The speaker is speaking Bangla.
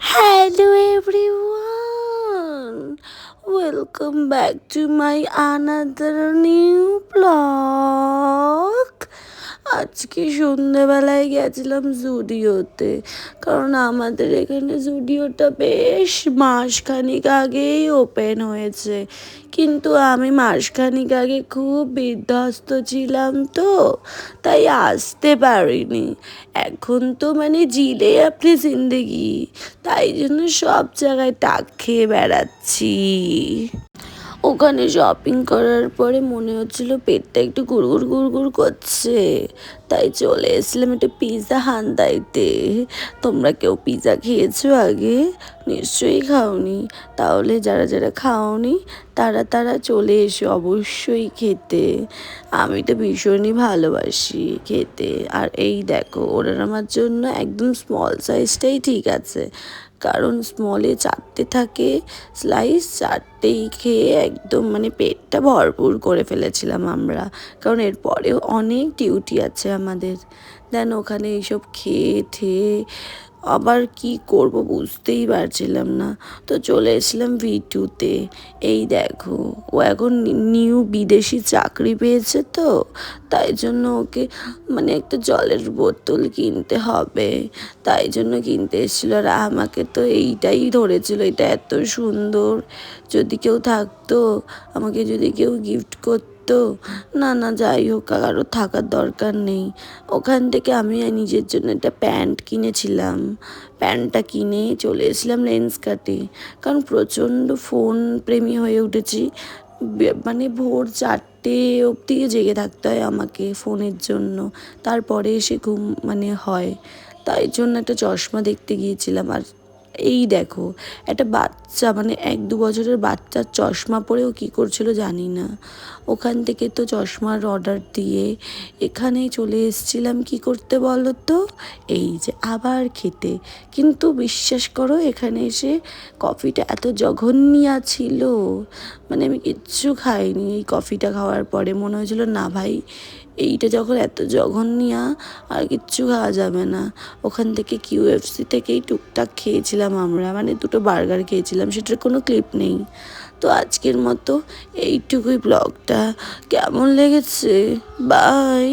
Hello everyone, welcome back to my another new vlog. আজকে সন্ধ্যেবেলায় গেছিলাম জুডিওতে, কারণ আমাদের এখানে জুডিওটা বেশ মাসখানিক আগেই ওপেন হয়েছে, কিন্তু আমি মাসখানিক আগে খুব বিধ্বস্ত ছিলাম, তো তাই আসতে পারিনি। এখন তো মানে জিলে আপনি জিন্দেগি, তাই জন্য সব জায়গায় টাক খেয়ে বেড়াচ্ছি। ওখানে শপিং করার পরে মনে হচ্ছিল পেটটা একটু গুড়গুড় গুড়গুড় করছে, তাই চলে এসেছিলাম একটু পিৎজা হান্দাইতে। তোমরা কেউ পিৎজা খেয়েছো আগে? নিশ্চয়ই খাওনি। তাহলে যারা যারা খাওনি তারা তারা চলে এসো অবশ্যই খেতে। আমি তো ভীষণই ভালোবাসি খেতে। আর এই দেখো, ওরা আমার জন্য একদম স্মল সাইজটাই ঠিক আছে, কারণ স্মলে 4টে থাকে স্লাইস, 4টেই খেয়ে একদম মানে পেটটা ভরপুর করে ফেলেছিলাম আমরা, কারণ এরপরেও অনেক ডিউটি আছে আমাদের। দেন ওখানে এইসব খেয়ে ঠেয়ে আবার কি করব বুঝতেই পারছিলাম না, তো চলে এসেছিলাম V2-তে। এই দেখো, ও এখন নিউ বিদেশি চাকরি পেয়েছে, তো তাই জন্য ওকে মানে একটা জলের বোতল কিনতে হবে, তাই জন্য কিনতে এসেছিলো। আর আমাকে তো এইটাই ধরেছিল, এটা এত সুন্দর, যদি কেউ থাকতো, আমাকে যদি কেউ গিফট করতো। না না, যাই হোক, কারো থাকার দরকার নেই। ওখান থেকে আমি নিজের জন্য একটা প্যান্ট কিনেছিলাম। প্যান্টটা কিনে চলে এসেছিলাম লেন্সকার্টে, কারণ প্রচণ্ড ফোন প্রেমী হয়ে উঠেছি। মানে ভোর 4টে অবধি জেগে থাকতে হয় আমাকে ফোনের জন্য, তারপরে এসে ঘুম মানে হয়। তাই জন্য একটা চশমা দেখতে গিয়েছিলাম। আর এই দেখো, একটা বাচ্চা মানে 1-2 বছরের বাচ্চার চশমা পরেও কী করছিল জানি না। ওখান থেকে তো চশমার অর্ডার দিয়ে এখানেই চলে এসেছিলাম কী করতে বলো তো, এই যে আবার খেতে। কিন্তু বিশ্বাস করো, এখানে এসে কফিটা এত জঘন্যা ছিল, মানে আমি কিচ্ছু খাইনি। এই কফিটা খাওয়ার পরে মনে হয়েছিল না ভাই, এইটা যখন এত জঘন্যা, আর কিচ্ছু খাওয়া যাবে না। ওখান থেকে QFC থেকেই টুকটাক খেয়েছিলাম আমরা, মানে 2টো বার্গার খেয়েছিলাম, সেটার কোনো ক্লিপ নেই। তো আজকের মতো এইটুকুই ব্লগটা। কেমন লেগেছে? বাই।